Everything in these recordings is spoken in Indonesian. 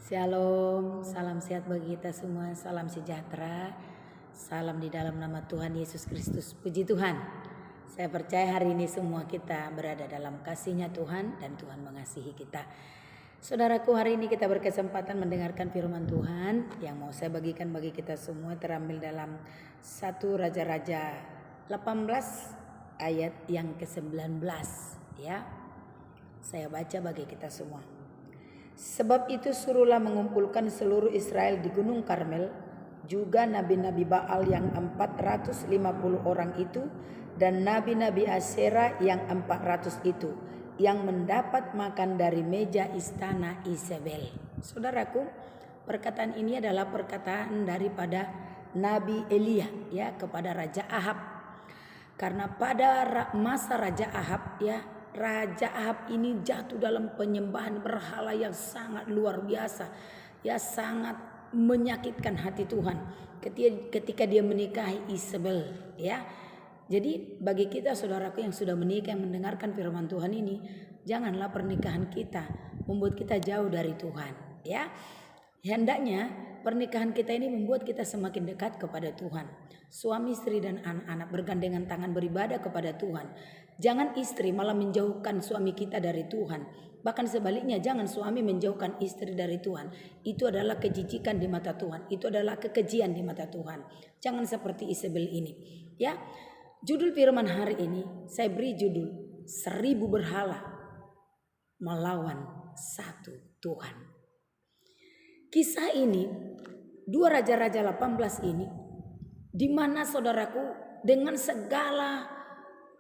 Shalom, salam sehat bagi kita semua, salam sejahtera, salam di dalam nama Tuhan Yesus Kristus. Puji Tuhan, saya percaya hari ini semua kita berada dalam kasih-Nya Tuhan dan Tuhan mengasihi kita. Saudaraku, hari ini kita berkesempatan mendengarkan firman Tuhan yang mau saya bagikan bagi kita semua terambil dalam 1 Raja-Raja 18 ayat yang ke-19 ya. Saya baca bagi kita semua. Sebab itu suruhlah mengumpulkan seluruh Israel di Gunung Karmel, juga nabi-nabi Baal yang 450 orang itu, dan nabi-nabi Asyera yang 400 itu, yang mendapat makan dari meja istana Isabel. Saudaraku, perkataan ini adalah perkataan daripada Nabi Elia ya kepada Raja Ahab. Karena pada masa Raja Ahab Raja Ahab ini jatuh dalam penyembahan berhala yang sangat luar biasa, sangat menyakitkan hati Tuhan ketika dia menikahi Isabel ya. Jadi bagi kita saudaraku yang sudah menikah yang mendengarkan firman Tuhan ini, janganlah pernikahan kita membuat kita jauh dari Tuhan ya. Hendaknya pernikahan kita ini membuat kita semakin dekat kepada Tuhan. Suami, istri dan anak-anak bergandengan tangan beribadah kepada Tuhan. Jangan istri malah menjauhkan suami kita dari Tuhan. Bahkan sebaliknya, jangan suami menjauhkan istri dari Tuhan. Itu adalah kejijikan di mata Tuhan. Itu adalah kekejian di mata Tuhan. Jangan seperti Isabel ini. Ya, judul firman hari ini saya beri judul 1000 berhala melawan satu Tuhan. Kisah ini 2 Raja-Raja 18 ini, di mana saudaraku dengan segala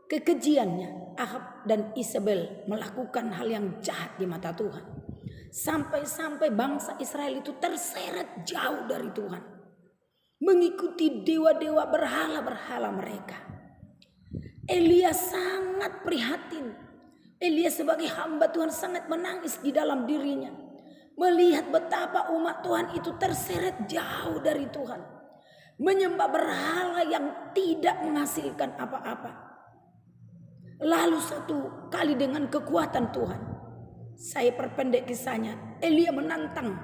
kekejiannya Ahab dan Isabel melakukan hal yang jahat di mata Tuhan. Sampai-sampai bangsa Israel itu terseret jauh dari Tuhan, mengikuti dewa-dewa berhala-berhala mereka. Elia sangat prihatin. Elia sebagai hamba Tuhan sangat menangis di dalam dirinya, melihat betapa umat Tuhan itu terseret jauh dari Tuhan, menyembah berhala yang tidak menghasilkan apa-apa. Lalu satu kali dengan kekuatan Tuhan, saya perpendek kisahnya, Elia menantang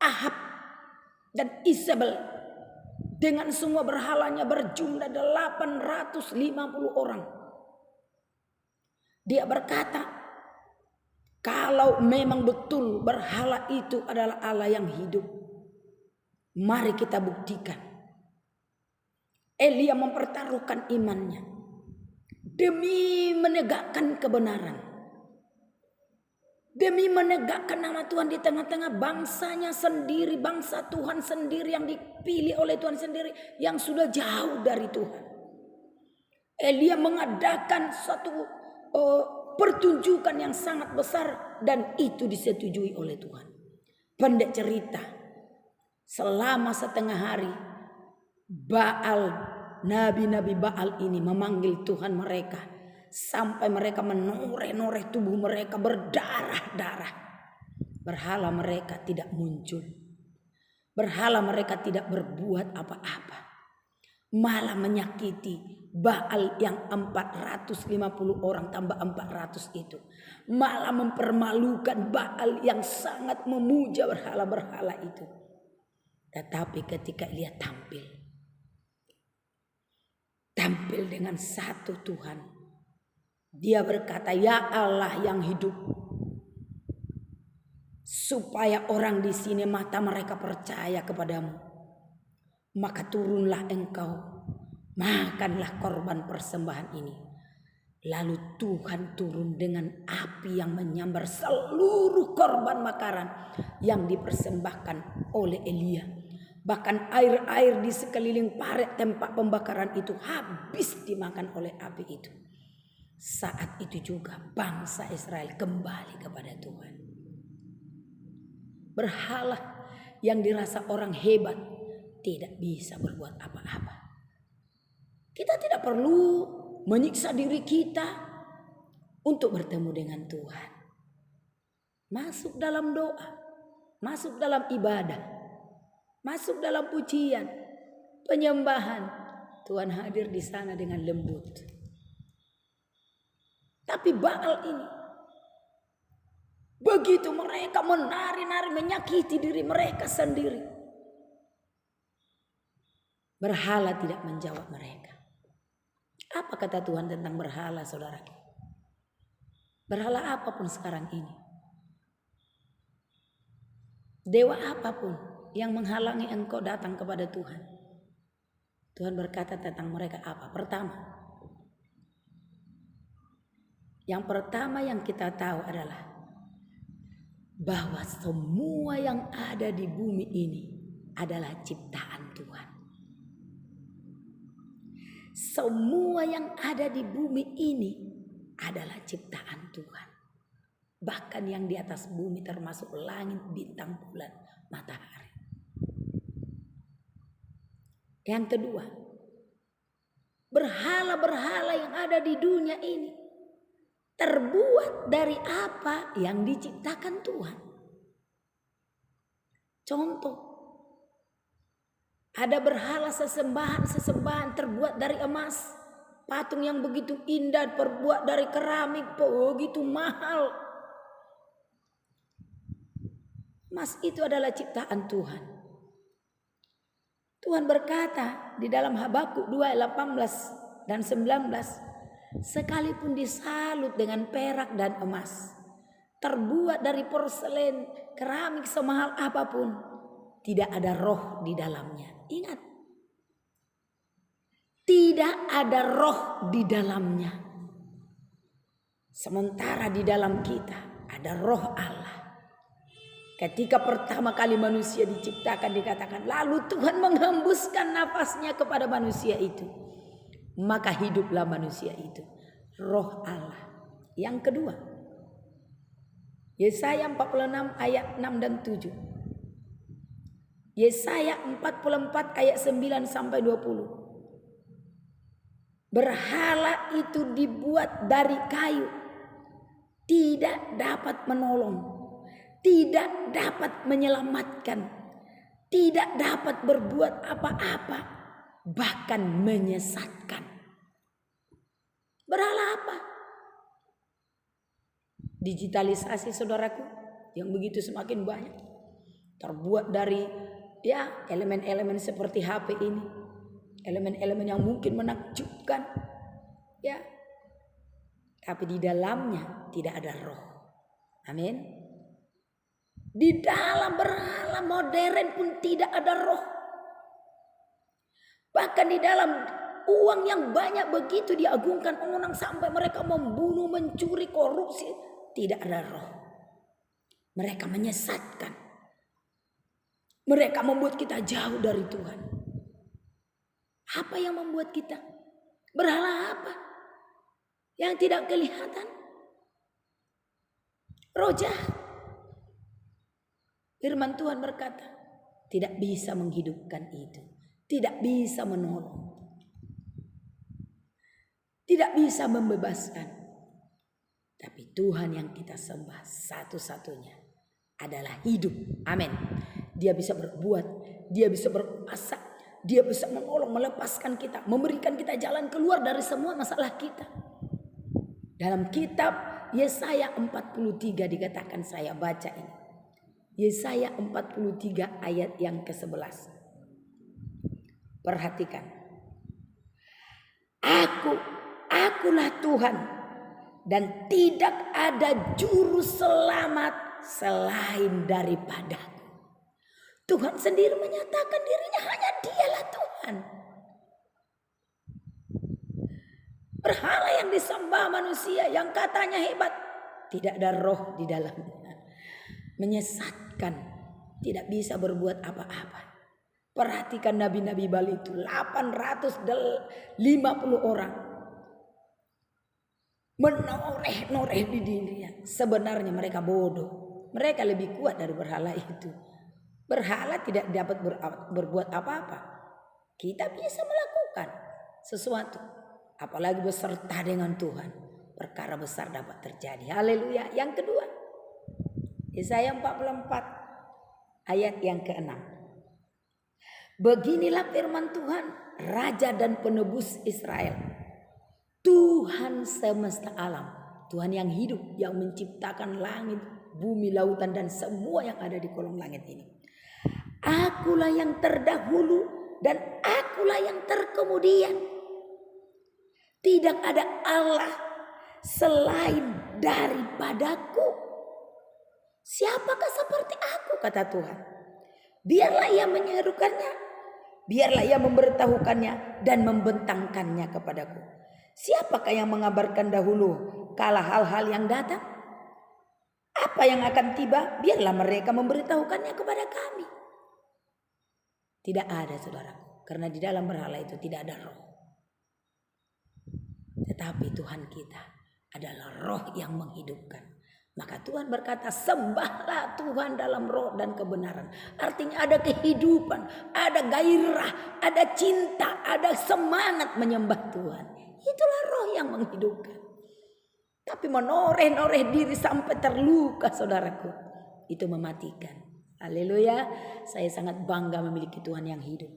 Ahab dan Isabel dengan semua berhalanya berjumlah 850 orang. Dia berkata, kalau memang betul berhala itu adalah Allah yang hidup, mari kita buktikan. Elia mempertaruhkan imannya demi menegakkan kebenaran, demi menegakkan nama Tuhan di tengah-tengah bangsanya sendiri, bangsa Tuhan sendiri yang dipilih oleh Tuhan sendiri, yang sudah jauh dari Tuhan. Elia mengadakan suatu pertunjukan yang sangat besar, dan itu disetujui oleh Tuhan. Pendek cerita, selama setengah hari Baal, nabi-nabi Baal ini memanggil Tuhan mereka, sampai mereka menoreh-noreh tubuh mereka berdarah-darah. Berhala mereka tidak muncul, berhala mereka tidak berbuat apa-apa, malah menyakiti Baal yang 450 orang tambah 400 itu, malah mempermalukan Baal yang sangat memuja berhala-berhala itu. Tetapi ketika Elia tampil dengan satu Tuhan, dia berkata, ya Allah yang hidup, supaya orang di sini mata mereka percaya kepadamu, maka turunlah engkau, makanlah korban persembahan ini. Lalu Tuhan turun dengan api yang menyambar seluruh korban bakaran yang dipersembahkan oleh Elia. Bahkan air-air di sekeliling parit tempat pembakaran itu habis dimakan oleh api itu. Saat itu juga bangsa Israel kembali kepada Tuhan. Berhala yang dirasa orang hebat tidak bisa berbuat apa-apa. Kita tidak perlu menyiksa diri kita untuk bertemu dengan Tuhan. Masuk dalam doa, masuk dalam ibadah, masuk dalam pujian, penyembahan. Tuhan hadir di sana dengan lembut. Tapi Baal ini Begitu mereka menari-nari menyakiti diri mereka sendiri. Berhala tidak menjawab mereka. Apa kata Tuhan tentang berhala, saudara? Berhala apapun sekarang ini, dewa apapun yang menghalangi engkau datang kepada Tuhan, Tuhan berkata tentang mereka apa? Yang pertama yang kita tahu adalah bahwa semua yang ada di bumi ini adalah ciptaan Tuhan. Semua yang ada di bumi ini adalah ciptaan Tuhan. Bahkan yang di atas bumi termasuk langit, bintang, bulan, matahari. Yang kedua, berhala-berhala yang ada di dunia ini terbuat dari apa yang diciptakan Tuhan. Contoh, ada berhala sesembahan terbuat dari emas. Patung yang begitu indah terbuat dari keramik, begitu mahal. Emas itu adalah ciptaan Tuhan. Tuhan berkata di dalam Habakuk 2 ayat 18 dan 19, sekalipun disalut dengan perak dan emas, terbuat dari porselen, keramik semahal apapun, tidak ada roh di dalamnya. Ingat, tidak ada roh di dalamnya. Sementara di dalam kita ada roh Allah. Ketika pertama kali manusia diciptakan, dikatakan, lalu Tuhan menghembuskan nafasnya kepada manusia itu, maka hiduplah manusia itu. Roh Allah. Yang kedua, Yesaya 46 ayat 6 dan 7. Yesaya 44 ayat 9 sampai 20. Berhala itu dibuat dari kayu, tidak dapat menolong, tidak dapat menyelamatkan, tidak dapat berbuat apa-apa, bahkan menyesatkan. Berhala apa? Digitalisasi, saudaraku, yang begitu semakin banyak, terbuat dari elemen-elemen seperti HP ini, elemen-elemen yang mungkin menakjubkan, tapi di dalamnya tidak ada roh. Amin. Di dalam berhala modern pun tidak ada roh. Bahkan di dalam uang yang banyak begitu diagungkan orang sampai mereka membunuh, mencuri, korupsi, tidak ada roh. Mereka menyesatkan. Mereka membuat kita jauh dari Tuhan. Apa yang membuat kita? Berhala apa? Yang tidak kelihatan. Roh jahat. Firman Tuhan berkata, tidak bisa menghidupkan itu. Tidak bisa menolong. Tidak bisa membebaskan. Tapi Tuhan yang kita sembah satu-satunya adalah hidup. Amin. Dia bisa berbuat, dia bisa berkuasa, dia bisa menolong, melepaskan kita, memberikan kita jalan keluar dari semua masalah kita. Dalam kitab Yesaya 43 dikatakan, saya baca ini. Yesaya 43 ayat yang ke-11. Perhatikan. Akulah Tuhan, dan tidak ada juru selamat selain daripadaku. Tuhan sendiri menyatakan dirinya, hanya Dialah Tuhan. Berhala yang disembah manusia yang katanya hebat, tidak ada roh di dalamnya. Menyesatkan, tidak bisa berbuat apa-apa. Perhatikan nabi-nabi Bali itu, 850 orang. Menoreh-noreh di dirinya. Sebenarnya mereka bodoh. Mereka lebih kuat dari berhala itu. Berhala tidak dapat berbuat apa-apa. Kita bisa melakukan sesuatu. Apalagi beserta dengan Tuhan. Perkara besar dapat terjadi. Haleluya. Yang kedua, Yesaya 44 ayat yang ke-6. Beginilah firman Tuhan, Raja dan Penebus Israel. Tuhan semesta alam. Tuhan yang hidup, yang menciptakan langit, bumi, lautan, dan semua yang ada di kolong langit ini. Akulah yang terdahulu dan akulah yang terkemudian. Tidak ada Allah selain daripadaku. Siapakah seperti aku, kata Tuhan. Biarlah ia menyerukannya, biarlah ia memberitahukannya dan membentangkannya kepadaku. Siapakah yang mengabarkan dahulu kala hal-hal yang datang? Apa yang akan tiba, biarlah mereka memberitahukannya kepada kami. Tidak ada, saudaraku, karena di dalam berhala itu tidak ada roh. Tetapi Tuhan kita adalah roh yang menghidupkan. Maka Tuhan berkata, sembahlah Tuhan dalam roh dan kebenaran. Artinya ada kehidupan, ada gairah, ada cinta, ada semangat menyembah Tuhan. Itulah roh yang menghidupkan. Tapi menoreh-noreh diri sampai terluka, saudaraku, itu mematikan. Haleluya. Saya sangat bangga memiliki Tuhan yang hidup,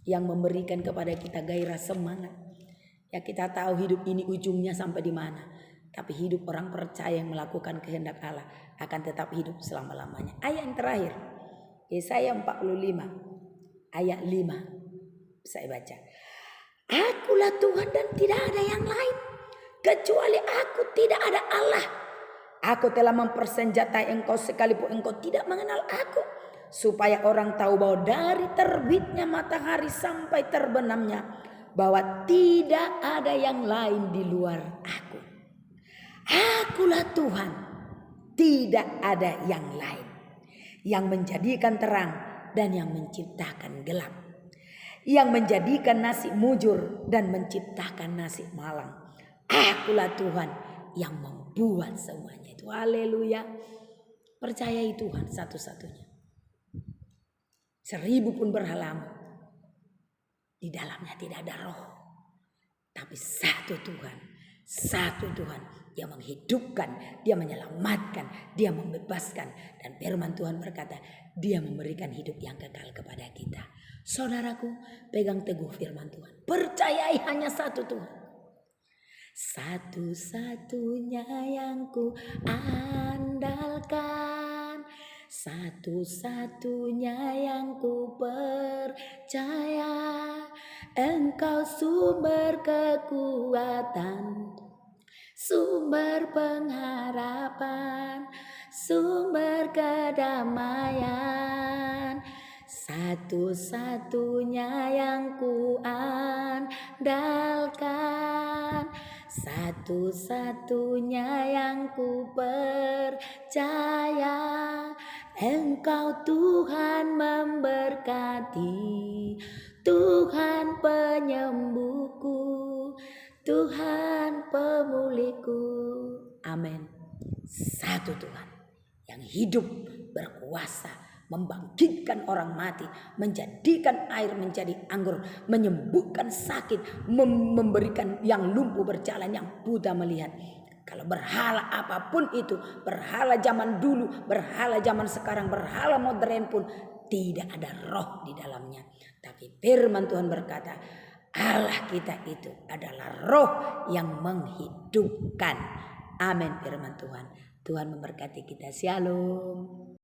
yang memberikan kepada kita gairah semangat. Ya, kita tahu hidup ini ujungnya sampai di mana. Tapi hidup orang percaya yang melakukan kehendak Allah akan tetap hidup selama-lamanya. Ayat yang terakhir, Yesaya 45 ayat 5. Saya baca. Akulah Tuhan dan tidak ada yang lain. Kecuali aku tidak ada Allah. Aku telah mempersenjatai engkau sekalipun engkau tidak mengenal aku. Supaya orang tahu bahwa dari terbitnya matahari sampai terbenamnya, bahwa tidak ada yang lain di luar aku. Akulah Tuhan, tidak ada yang lain. Yang menjadikan terang dan yang menciptakan gelap. Yang menjadikan nasib mujur dan menciptakan nasib malang. Akulah Tuhan yang membuat semuanya itu. Haleluya. Percayai Tuhan satu-satunya. 1000 pun berhalamu, di dalamnya tidak ada roh. Tapi satu Tuhan yang menghidupkan, dia menyelamatkan, dia membebaskan. Dan firman Tuhan berkata, dia memberikan hidup yang kekal kepada kita. Saudaraku, pegang teguh firman Tuhan. Percayai hanya satu Tuhan. Satu-satunya yang ku andalkan, satu-satunya yang ku percaya. Engkau sumber kekuatan, sumber pengharapan, sumber kedamaian. Satu-satunya yang ku andalkan, satu-satunya yang ku percaya. Engkau Tuhan memberkati, Tuhan penyembuhku, Tuhan pemulihku. Amin. Satu Tuhan yang hidup, berkuasa, membangkitkan orang mati, menjadikan air menjadi anggur, menyembuhkan sakit, memberikan yang lumpuh berjalan, yang buta melihat. Kalau berhala apapun itu, berhala zaman dulu, berhala zaman sekarang, berhala modern pun, tidak ada roh di dalamnya. Tapi firman Tuhan berkata, Allah kita itu adalah roh yang menghidupkan. Amin firman Tuhan. Tuhan memberkati kita. Shalom.